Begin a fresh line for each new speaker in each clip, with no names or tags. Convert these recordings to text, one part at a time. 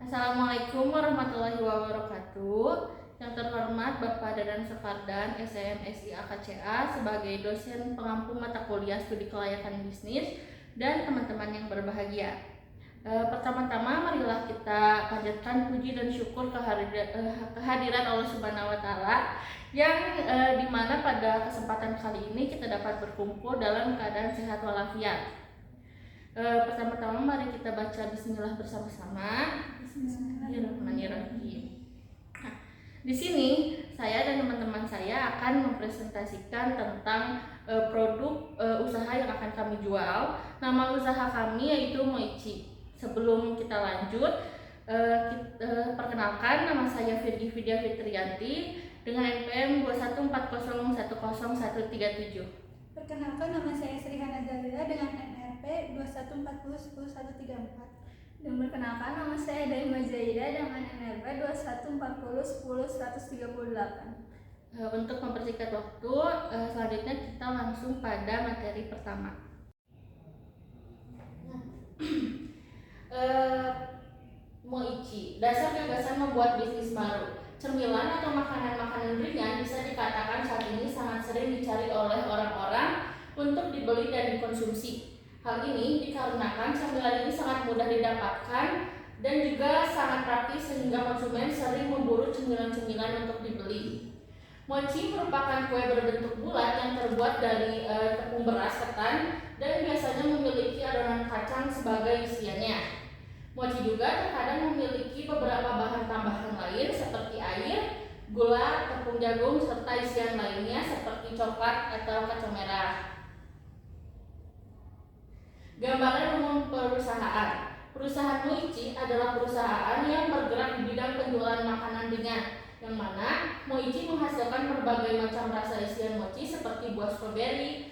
Assalamualaikum warahmatullahi wabarakatuh. Yang terhormat Bapak Dadan Soekardan, SEM SI AKCA sebagai dosen pengampu mata kuliah studi kelayakan bisnis dan teman-teman yang berbahagia. Pertama-tama marilah kita panjatkan puji dan syukur kehadiran Allah Subhanahu wa taala yang dimana pada kesempatan kali ini kita dapat berkumpul dalam keadaan sehat walafiat. Pertama-tama mari kita baca bismillah bersama-sama. Bismillahirrahmanirrahim. Nah, di sini saya dan teman-teman saya akan mempresentasikan tentang produk usaha yang akan kami jual. Nama usaha kami yaitu Moichi. Sebelum kita lanjut, perkenalkan, nama saya Virgi Vidya Fitrianti dengan NPM 214010137.
Perkenalkan, nama saya Sri Hana Jalila dengan NRP 2140 10134.
Dan perkenalkan, nama saya Daima Zaida dengan NRP 2140 10138.
Untuk mempersingkat waktu, selanjutnya kita langsung pada materi pertama. Moichi, dasar gagasan membuat bisnis baru. Cemilan atau makanan-makanan ringan bisa dikatakan saat ini sangat sering dicari oleh orang-orang untuk dibeli dan dikonsumsi. Hal ini dikarenakan cemilan ini sangat mudah didapatkan dan juga sangat praktis sehingga konsumen sering memburu cemilan-cemilan untuk dibeli. Mochi merupakan kue berbentuk bulat yang terbuat dari tepung beras ketan dan biasanya memiliki adonan kacang sebagai isiannya. Mochi juga terkadang memiliki beberapa bahan tambahan lain seperti air, gula, tepung jagung, serta isian lainnya seperti coklat atau kacang merah. Gambaran umum perusahaan. Perusahaan Moichi adalah perusahaan yang bergerak di bidang penjualan makanan ringan, yang mana Moichi menghasilkan berbagai macam rasa isian mochi seperti buah stroberi,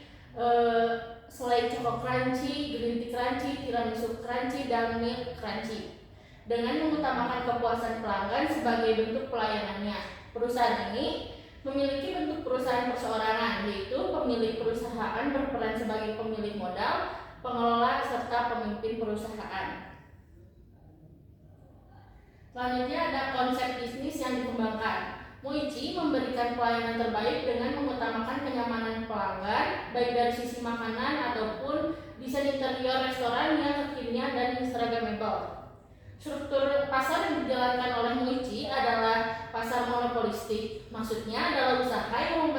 selai choco crunchy, green tea crunchy, tiramisu crunchy, dan milk crunchy. Dengan mengutamakan kepuasan pelanggan sebagai bentuk pelayanannya, perusahaan ini memiliki bentuk perusahaan perseorangan, yaitu pemilik perusahaan berperan sebagai pemilik modal, pengelola, serta pemimpin perusahaan. Selanjutnya ada konsep bisnis yang dikembangkan. Moichi memberikan pelayanan terbaik dengan mengutamakan kenyamanan pelanggan, baik dari sisi makanan ataupun desain interior restoran yang kekinian dan instagramable. Struktur pasar yang dijalankan oleh Moichi adalah pasar monopolistik. Maksudnya adalah usaha yang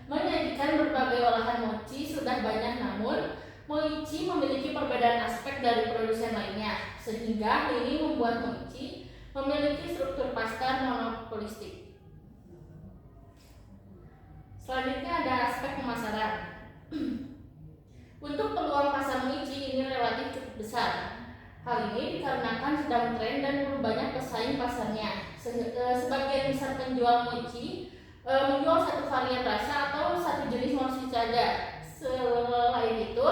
menyajikan berbagai olahan mochi sudah banyak, namun Moichi memiliki perbedaan aspek dari produsen lainnya, sehingga ini membuat Moichi memiliki struktur pasar monopolistik. Selanjutnya ada aspek pemasaran. Untuk peluang pasar Moichi ini relatif cukup besar. Hal ini dikarenakan sedang tren dan belum banyak pesaing pasarnya. Sebagian besar penjual Moichi menjual satu varian rasa atau satu jenis mochi saja. Selain itu,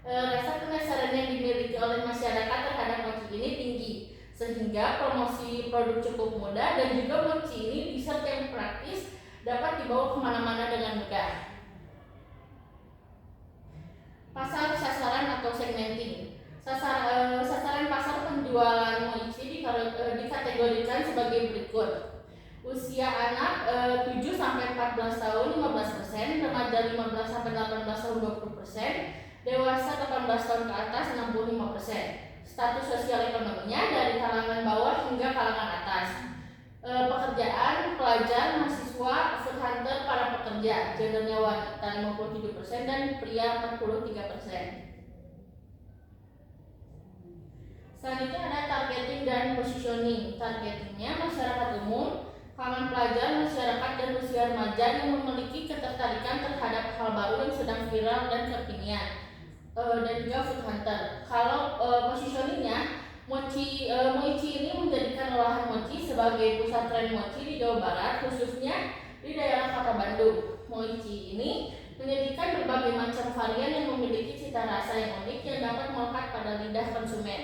rasa penasaran yang dimiliki oleh masyarakat terhadap mochi ini tinggi, sehingga promosi produk cukup mudah dan juga mochi ini dessert yang praktis dapat dibawa kemana-mana dengan mudah. Pasar sasaran atau segmenting. Sasaran pasar penjualan Moichi dikategorikan sebagai berikut. Usia anak 7-14 tahun 15%, remaja 15-18 tahun 20%, dewasa 18 tahun ke atas 65%. Status sosial ekonominya dari kalangan bawah hingga kalangan atas. Pekerjaan, pelajar, mahasiswa, food hunter, para pekerja. Gendernya wanita 57% dan pria 43%. Selanjutnya ada targeting dan positioning. Targetingnya masyarakat umum, kalangan pelajar, masyarakat, dan usia remaja yang memiliki ketertarikan terhadap hal baru yang sedang viral dan kekinian, dan juga food hunter. Kalau positioningnya, Moichi ini menjadikan olahan mochi sebagai pusat tren mochi di Jawa Barat, khususnya di daerah Kota Bandung. Mochi ini menyajikan berbagai macam varian yang memiliki cita rasa yang unik yang dapat melekat pada lidah konsumen.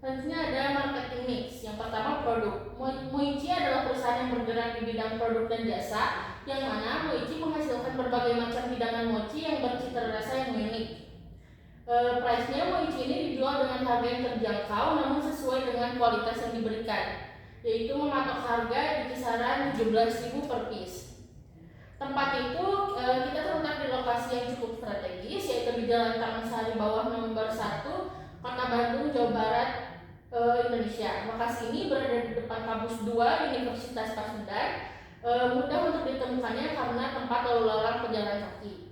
Selanjutnya ada marketing mix. Yang pertama, produk. Moichi adalah perusahaan yang bergerak di bidang produk dan jasa, yang mana Moichi menghasilkan berbagai macam hidangan mochi yang bercita rasa yang unik. Price-nya Moichi ini dijual dengan harga yang terjangkau namun sesuai dengan kualitas yang diberikan, yaitu mematok harga di kisaran 17.000 per piece. Tempat itu kita terletak di lokasi yang cukup strategis, yaitu di Jalan Taman Sari Bawah nomor 1, Kota Bandung, Jawa Barat, Indonesia. Lokasi ini berada di depan kampus 2 Universitas Pasundan, mudah untuk ditemukannya karena tempat lalu lalang pejalan kaki.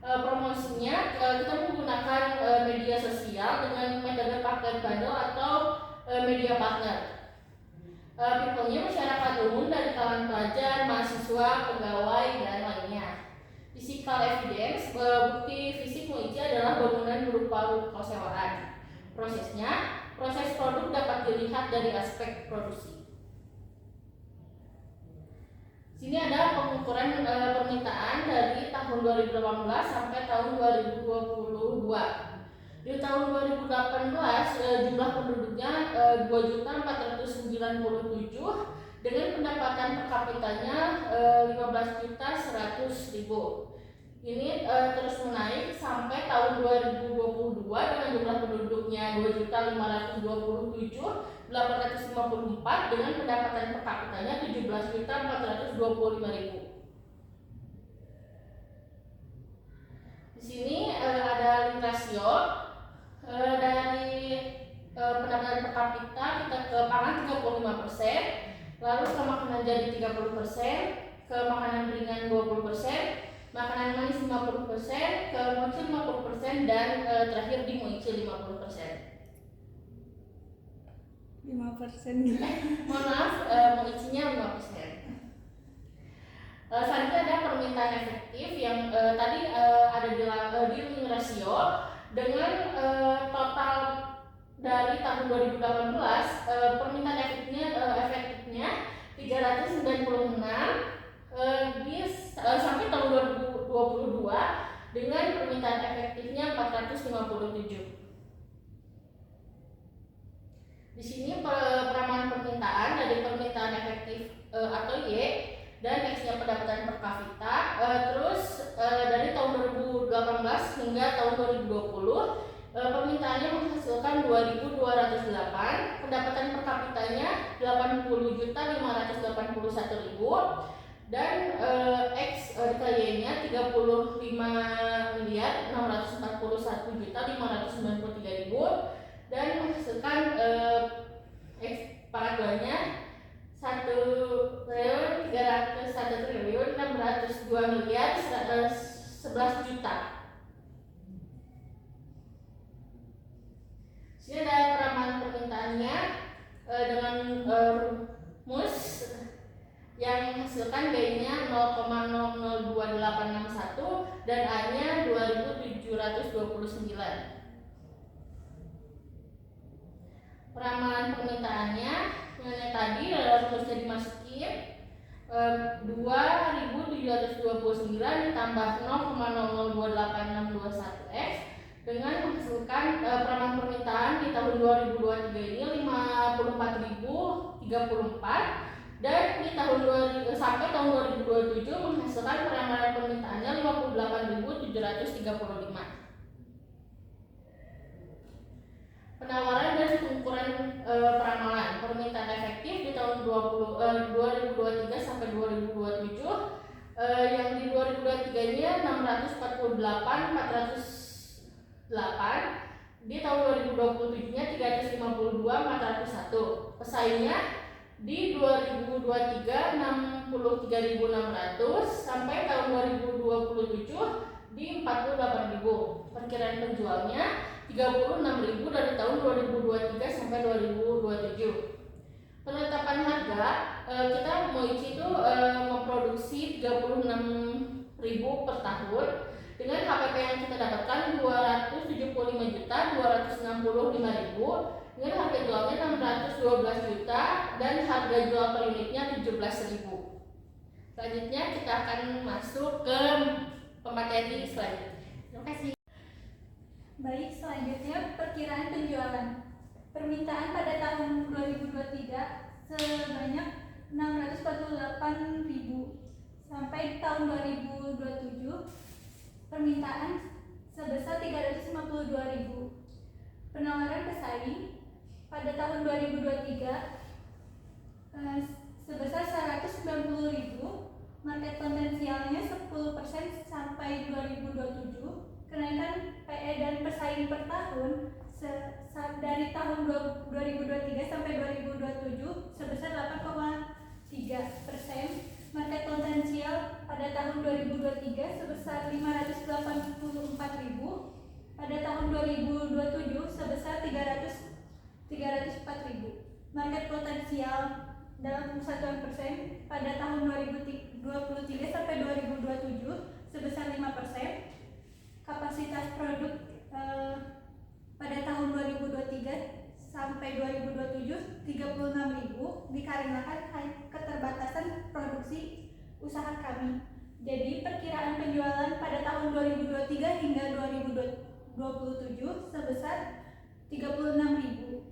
Promosinya kita menggunakan media sosial dengan metode paket bundle atau media partner. People-nya masyarakat umum dari kalangan pelajar, mahasiswa, pegawai, dan lainnya. Physical evidence, bukti fisik Moichi adalah bangunan berupa ruko sewaan. Proses produk dapat dilihat dari aspek produksi. Sini ada pengukuran permintaan dari tahun 2018 sampai tahun 2022. Di tahun 2018 jumlah penduduknya 2.497 dengan pendapatan per kapitanya 15.100.000. Ini terus menaik sampai tahun 2022 dengan jumlah penduduknya 2.527.854 dengan pendapatan per kapitanya 17.425.000. Di sini ada link rasio dari pendapatan per kapita kita ke pangan 35%, lalu ke makanan jadi 30%, ke makanan ringan 20%, makanan manis 50%, ke mochi 50%, dan terakhir di mochi 50%.
5%.
Mohon maaf, mochinya 5%. Selanjutnya ada permintaan efektif yang tadi ada di link rasio dengan total dari tahun 2018 permintaan efektifnya 396 sampai tahun 2022 dengan permintaan efektifnya 457. Di sini peramahan permintaan dari permintaan efektif atau Y dan X-nya pendapatan per kapita. Terus dari tahun 2018 hingga tahun 2020 permintaannya menghasilkan 2.208, pendapatan per kapitanya 80.581.000 dan X dikali Y-nya 35.641.593.000 dan menghasilkan X pangkat 2-nya 1.301.602.011.000. Sini ada peramahan permintaannya dengan rumus yang menghasilkan B-nya 0,002861 dan A-nya 2.729. Peramahan permintaannya yang tadi rumusnya dimasukin 2.729 ditambah 0,002861X dengan menghasilkan peramahan permintaan di tahun 2023 ini 54.034 dan di tahun sampai tahun 2027 menghasilkan peramahan permintaannya 58.735. Penawaran dan pengukuran peramalan permintaan efektif di tahun 2023 sampai 2027 yang di 2023 ini 648.408, di tahun 2027 nya 352.401. Pesaingnya di 2023 63.600 sampai tahun 2027 di 48.000. Perkiraan penjualnya 36.000 dari tahun 2023 sampai 2027. Penetapan harga kita Moichi itu memproduksi 36.000 per tahun dengan HPP yang kita dapatkan 275.265.000 dengan harga jualnya 612 juta dan harga jual per unitnya 17.000. Selanjutnya kita akan masuk ke pemateri selanjutnya. Terima kasih.
Baik, selanjutnya perkiraan penjualan. Permintaan pada tahun 2023 sebanyak 648.000 sampai tahun 2027 permintaan sebesar 352.000. Penawaran pesaing pada tahun 2023 sebesar 190.000. Market potensialnya 10% sampai 2027. Kenaikan PE dan pesaing per tahun dari tahun 2023 sampai 2027 sebesar 8,3%. Market potensial pada tahun 2023 sebesar 584.000. Pada tahun 2027 sebesar 304.000. Market potensial dalam satuan persen pada tahun 2023 sampai 2027 sebesar 5%. Kapasitas produk pada tahun 2023 sampai 2027 36.000 dikarenakan keterbatasan produksi usaha kami. Jadi perkiraan penjualan pada tahun 2023 hingga 2027 sebesar 36.000.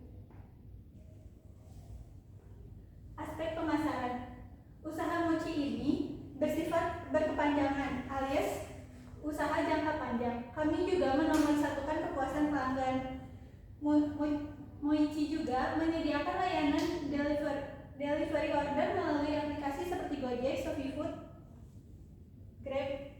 Aspek pemasaran. Usaha mochi ini bersifat berkepanjangan alias usaha jangka panjang. Kami juga menomorsatukan kepuasan pelanggan. Moichi juga menyediakan layanan delivery order melalui aplikasi seperti Gojek, ShopeeFood, Grab.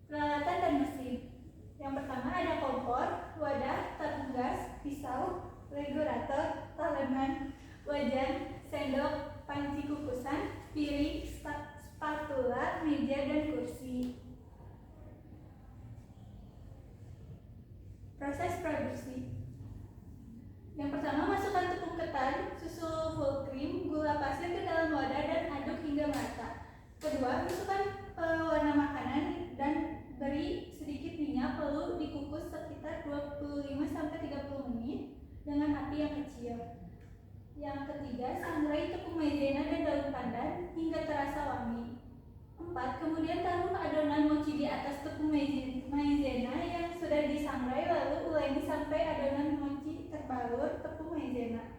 Peralatan dan mesin. Yang pertama ada kompor, wadah, tabung gas, pisau, regulator, talenan, wajan, sendok, panci kukusan, piring, spatula, meja, dan kursi. Proses produksi. Yang pertama, masukkan tepung ketan, susu full cream, gula pasir ke dalam wadah dan aduk hingga merata. Kedua, masukkan pewarna makanan dan beri sedikit minyak, lalu dikukus sekitar 25-30 menit dengan api yang kecil. Yang ketiga, sangrai tepung maizena dan daun pandan hingga terasa wangi. 4. Kemudian taruh adonan mochi di atas tepung maizena yang sudah disangrai, lalu ulangi sampai adonan mochi terbalur tepung maizena.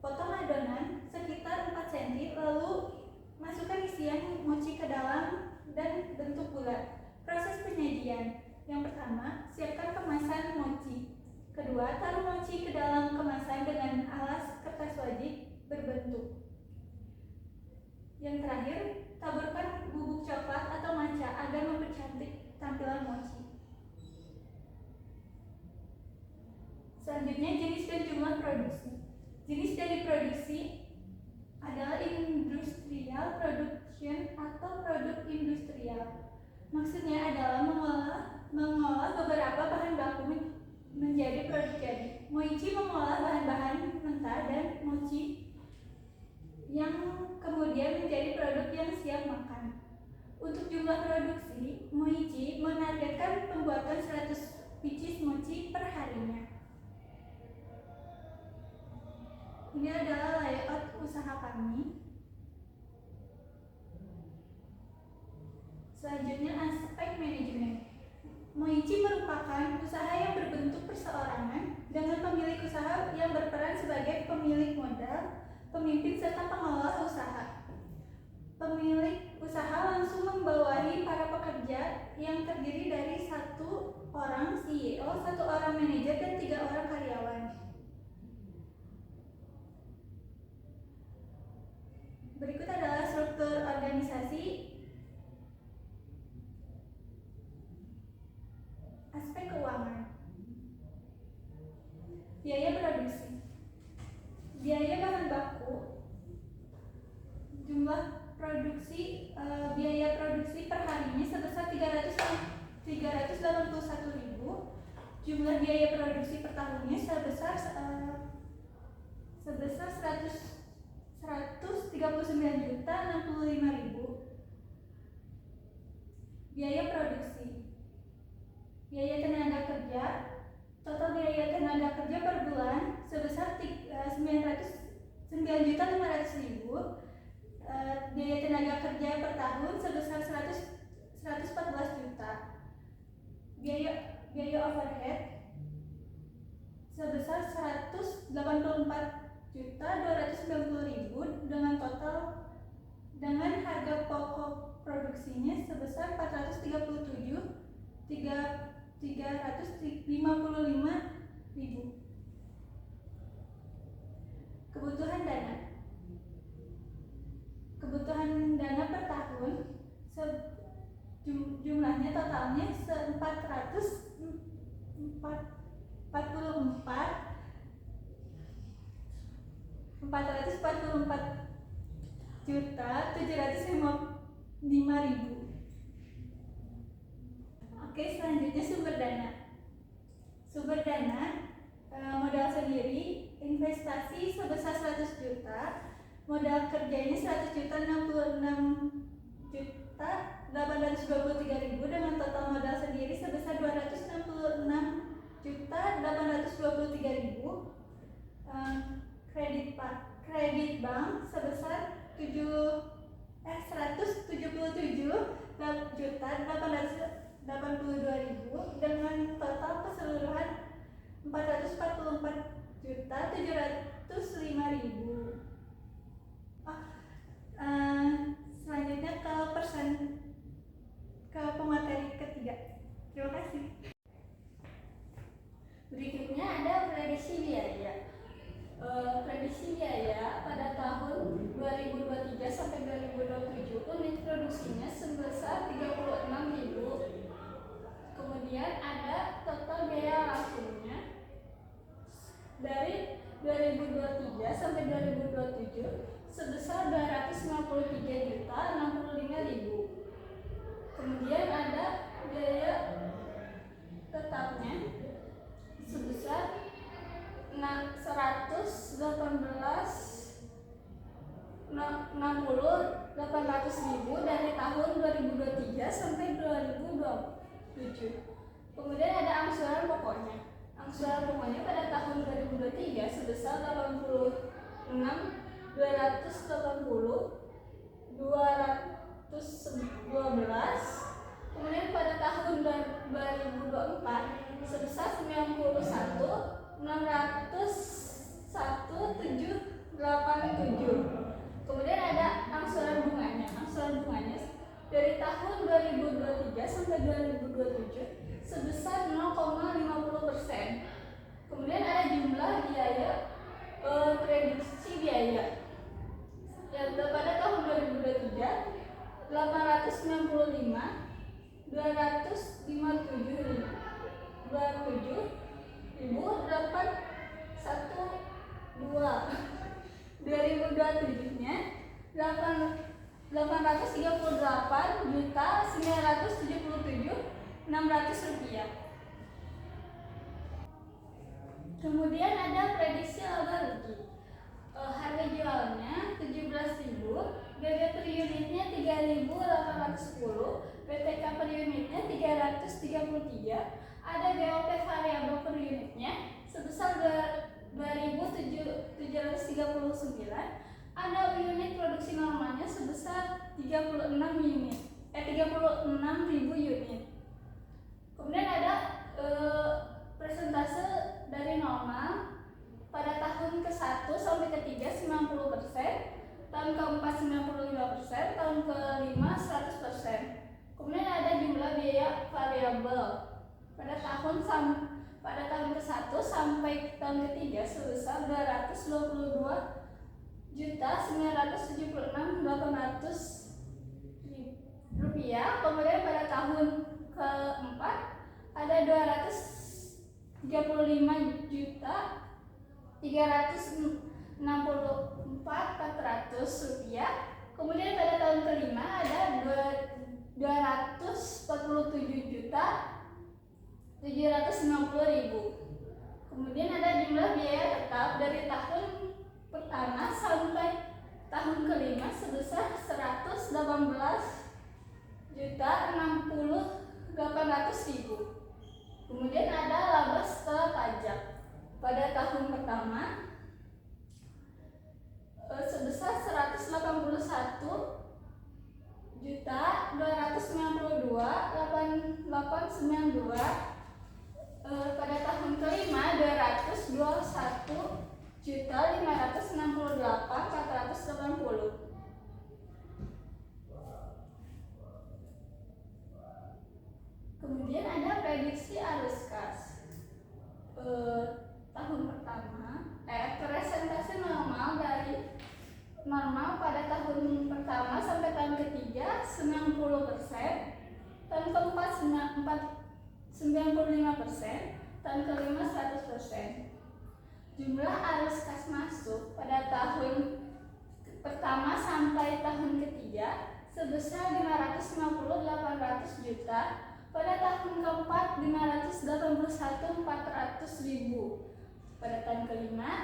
Potong adonan sekitar 4 cm, lalu masukkan isian mochi ke dalam dan bentuk bulat. Proses penyajian. Yang pertama, siapkan kemasan mochi. Kedua, taruh mochi ke dalam kemasan dengan alas kertas wajik berbentuk. Yang terakhir, taburkan bubuk coklat atau matcha agar mempercantik tampilan mochi. Selanjutnya, jenis dan jumlah produksi. Jenis dari produksi adalah industrial production atau produk industrial. Maksudnya adalah mengolah beberapa bahan baku menjadi produk jadi. Mochi mengolah bahan-bahan mentah dan mochi yang kemudian menjadi produk yang siap makan. Untuk jumlah produksi, Moichi menargetkan pembuatan 100 pieces mochi per harinya. Ini adalah layout usaha kami. Selanjutnya, aspek manajemen. Moichi merupakan usaha yang berbentuk perseorangan dengan pemilik usaha yang berperan sebagai pemilik modal, pemimpin serta pengelola usaha. Pemilik usaha langsung membawahi para pekerja yang terdiri dari 1 orang CEO, 1 orang manajer, dan 3 orang karyawan. Berikut adalah struktur organisasi. Aspek keuangan. Biaya produksi. Biaya bahan baku. Jumlah produksi biaya produksi per harinya sebesar 381.000. Jumlah biaya produksi per tahunnya sebesar 139.065.000. Biaya produksi. Biaya tenaga kerja. Total biaya tenaga kerja per bulan sebesar 9.500.000. Biaya tenaga kerja per tahun sebesar 114 juta. Biaya overhead sebesar 184.290.000 dengan harga pokok produksinya sebesar 437.300.000 355.000. Kebutuhan dana per tahun jumlahnya totalnya 444.755.000. Oke, selanjutnya sumber dana. Sumber dana modal sendiri investasi sebesar 100 juta, modal kerjanya 100 juta 66.823.000 dengan total modal sendiri sebesar 266.823.000. Kredit bank sebesar 177.882.000 dengan total keseluruhan 444.705.000. Selanjutnya ke pemateri ketiga. Terima kasih.
Berikutnya ada prediksi biaya. Prediksi biaya pada tahun 2023 sampai 2027 unit produksinya sebesar 36.000. Kemudian ada total biaya langsungnya dari 2023 sampai 2027 sebesar 253.065.000. Kemudian ada biaya tetapnya sebesar 118.800.000 dari tahun 2023 sampai 2027. Kemudian ada angsuran pokoknya. Angsuran pokoknya pada tahun 2023 sebesar 86.280.212. Kemudian pada tahun 2024 sebesar 91.601.787. Kemudian ada angsuran bunganya. Angsuran bunganya dari tahun 2023 sampai 2027 sebesar 0,50%. Kemudian ada jumlah biaya prediksi biaya yang pada tahun 2023 2027-nya 838.977.600 rupiah. Kemudian ada prediksi laba rugi. Harga jualnya 17.000, BB per unitnya 3.810, BTK per unitnya 333, ada BOP variabel per unitnya sebesar 2.739, ada unit produksi normalnya sebesar 36.000 unit. Kemudian ada persentase dari normal pada tahun ke-1 sampai ke-3 90%, tahun ke-4 95%, tahun ke-5 100%. Kemudian ada jumlah biaya variabel pada tahun ke-1 sampai tahun ke-3 sebesar 222.976.800 rupiah. Kemudian pada tahun ke-4 ada 235.364.400 rupiah. Kemudian pada tahun ke-5 ada 247.790.000. Kemudian ada jumlah biaya tetap dari tahun pertama sampai tahun ke-5 sebesar 118.060.800.000. Kemudian ada laba setelah pajak pada tahun pertama sebesar 181.292.892. Pada tahun ke-5 221.568.480. Kemudian ada prediksi pertama sampai tahun ketiga 90%, tahun keempat 95%, tahun kelima 100%. Jumlah arus kas masuk pada tahun pertama sampai tahun ketiga sebesar 550.800 juta, pada tahun keempat 581.400.000, pada tahun kelima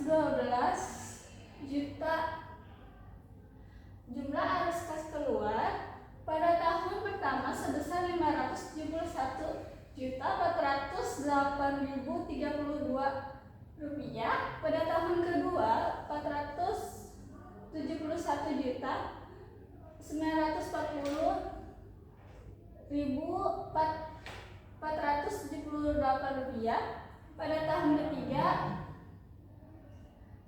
612 juta. Jumlah arus kas keluar pada tahun pertama sebesar 571.408.032 rupiah, pada tahun kedua 471.940.478 rupiah, pada tahun ketiga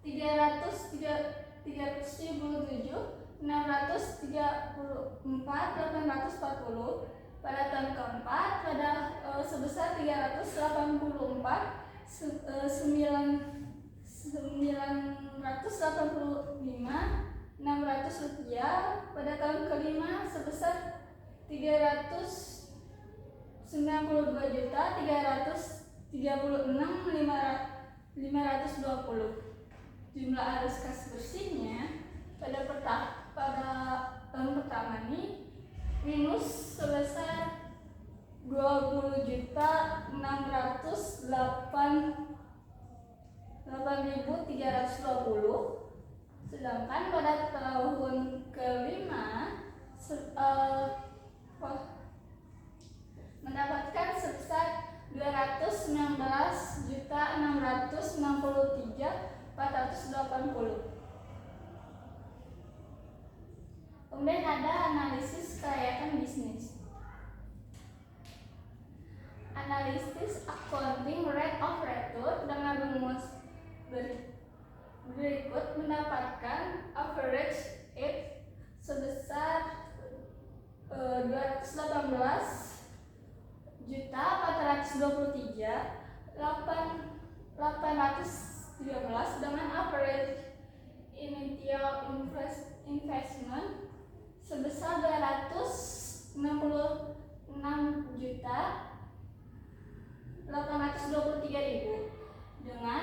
377.634.840, pada tahun keempat sebesar 384.985.600 rupiah, pada tahun kelima sebesar 399.336.520. Jumlah arus kas bersihnya pada tahun pertama ini minus sebesar 20.608.320, sedangkan pada tahun kelima mendapatkan sebesar 219.663.480. Kemudian ada analisis kelayakan bisnis. Analisis accounting rate of return dengan rumus berikut mendapatkan average age sebesar 218.423.813 dengan average initial investment sebesar 266.823.000 dengan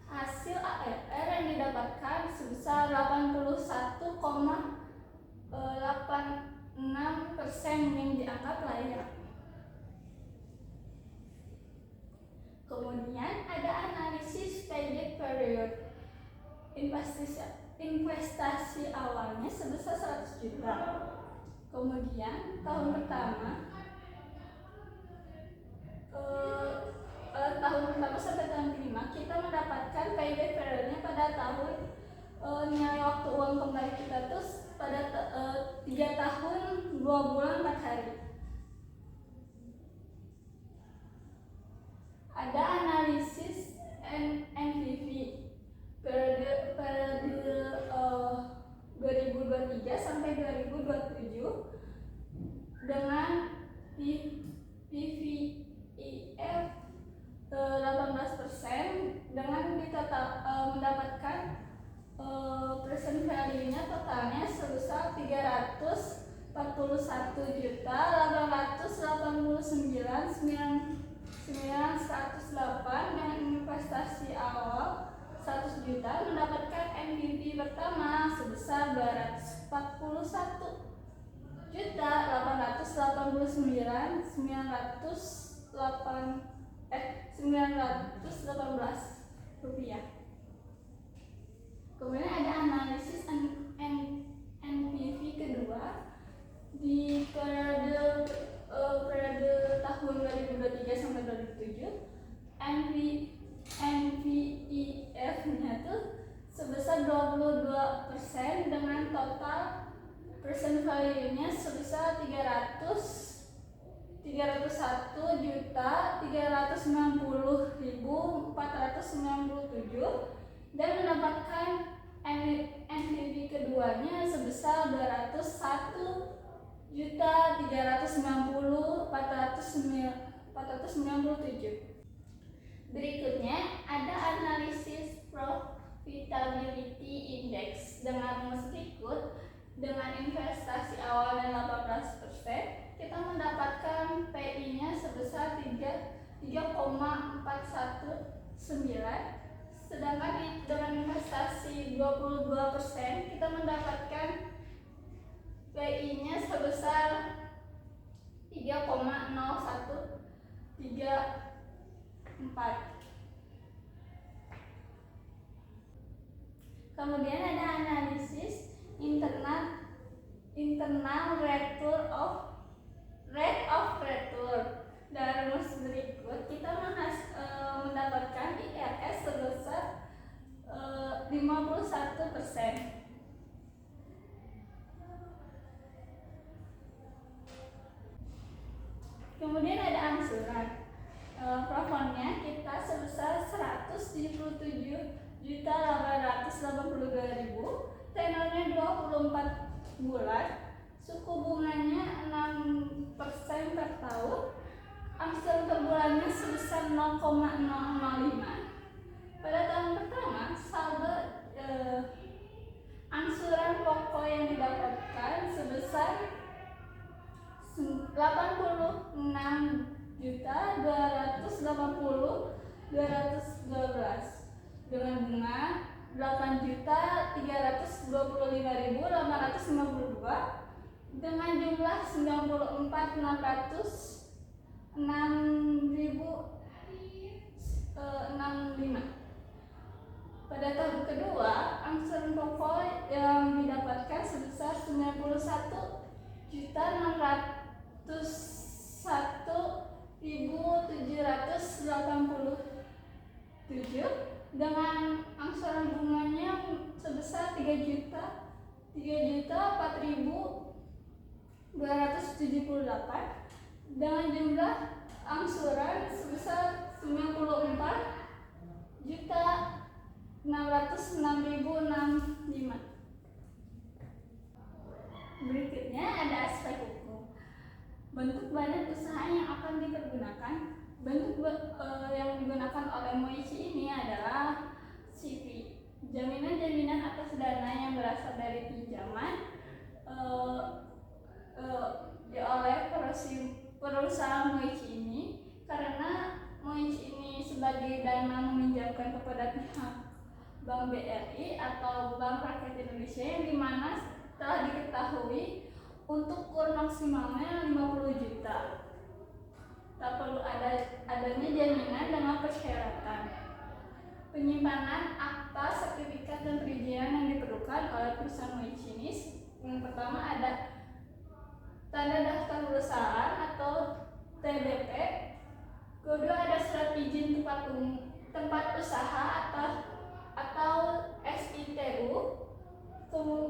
hasil ARR yang didapatkan sebesar 81,86% yang dianggap layak. Kemudian ada analisis payback period. Investasi awalnya sebesar 100 juta. Kemudian tahun pertama sampai tahun kelima kita mendapatkan payback periodnya pada tahun nilai waktu uang kembali kita terus pada 3 tahun 2 bulan 4 hari. Ada analisis NPV periode 2023 sampai 2027 dengan PVIF 18% dengan mendapatkan present value-nya totalnya sebesar 341.889.908 dengan investasi awal 100 juta mendapatkan NPV pertama sebesar 241.918 rupiah. Kemudian ada analisis NPV kedua di periode tahun 2023 sampai 2027. NPIF-nya tuh sebesar 22% dengan total present value-nya sebesar 391.390.497 dan mendapatkan NPV keduanya sebesar 201.390.497. Berikutnya ada analisis profitability index dengan rumus berikut. dengan investasi awal dan 18%, kita mendapatkan PI-nya sebesar 3,419. Sedangkan dengan investasi 22%, kita mendapatkan PI-nya sebesar 3,0134. Kemudian ada analisis internal rate of return. Dari rumus berikut kita mendapatkan IRS sebesar 51%. Kemudian ada angsuran. Plafonnya kita sebesar 177.882.000, tenornya 24 bulan, suku bunganya 6% per tahun, angsuran per bulannya sebesar 0,005. Pada tahun pertama, saldo angsuran pokok yang didapatkan sebesar 86.280.212 dengan bunga 8.325.852 dengan jumlah 94.606.065. Pada tahun kedua, angsuran pokok yang didapatkan sebesar 91.787 dengan angsuran bunganya sebesar 3.004.278 dengan jumlah angsuran sebesar 94.606.065. Berikutnya ada aspek hukum. Bentuk badan usaha yang akan dipergunakan. Bentuk yang digunakan oleh Moichi ini adalah CV, jaminan-jaminan atas dana yang berasal dari pinjaman oleh perusahaan Moichi ini, karena Moichi ini sebagai dana meminjamkan kepada pihak Bank BRI atau Bank Rakyat Indonesia, yang dimana telah diketahui untuk kur maksimalnya 50 juta. Tak perlu adanya jaminan dengan persyaratan. Penyimpanan akta, sertifikat, dan perizinan yang diperlukan oleh perusahaan Moichi ini, yang pertama ada tanda daftar perusahaan atau TDP. Kedua ada surat izin tempat usaha atau SITU.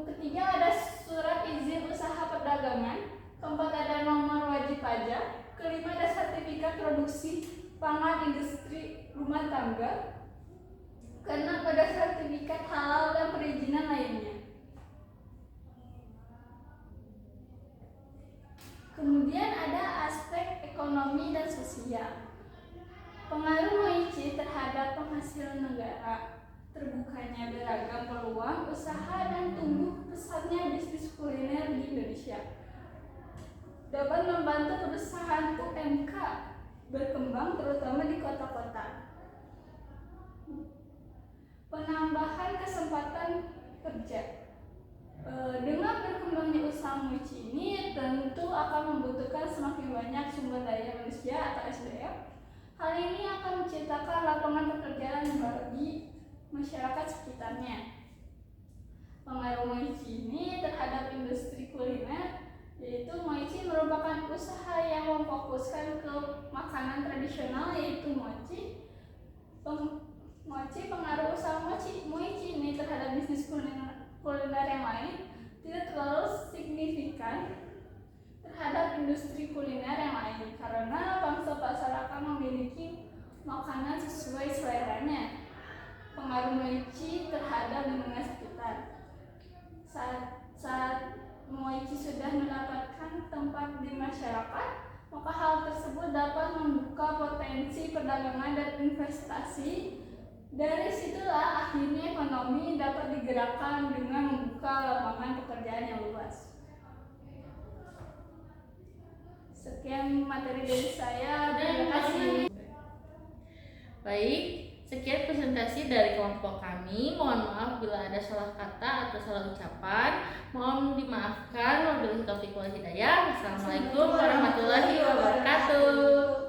Ketiga ada surat izin usaha perdagangan. Keempat ada nomor wajib pajak. Kelima ada sertifikat produksi pangan industri rumah tangga. Keenam ada sertifikat halal dan perizinan lainnya. Kemudian ada aspek ekonomi dan sosial. Pengaruh Moichi terhadap penghasilan negara, terbukanya beragam peluang usaha dan tumbuh pesatnya bisnis kuliner di Indonesia dapat membantu perusahaan UMK berkembang, terutama di kota-kota. Penambahan kesempatan kerja. Dengan berkembangnya usaha Moichi ini tentu akan membutuhkan semakin banyak sumber daya manusia atau SDM. Hal ini akan menciptakan lapangan pekerjaan bagi masyarakat sekitarnya. Pengaruh Moichi ini terhadap industri kuliner, yaitu Moichi merupakan usaha yang memfokuskan ke makanan tradisional, yaitu mochi. Pengaruh usaha Moichi ini terhadap bisnis kuliner yang lain tidak terlalu signifikan terhadap industri kuliner yang lain, karena bangsa pasar akan memiliki makanan sesuai seleranya. Pengaruh Moichi terhadap lingkungan sekitar. Saat Moichi sudah mendapatkan tempat di masyarakat, maka hal tersebut dapat membuka potensi perdagangan dan investasi Dari situlah akhirnya ekonomi dapat digerakkan dengan membuka lapangan pekerjaan yang luas. Sekian materi dari saya. Terima kasih.
Baik, sekian presentasi dari kelompok kami. Mohon maaf bila ada salah kata atau salah ucapan. Mohon dimaafkan. Wabillahi taufiq wal hidayah. Wassalamualaikum warahmatullahi wabarakatuh.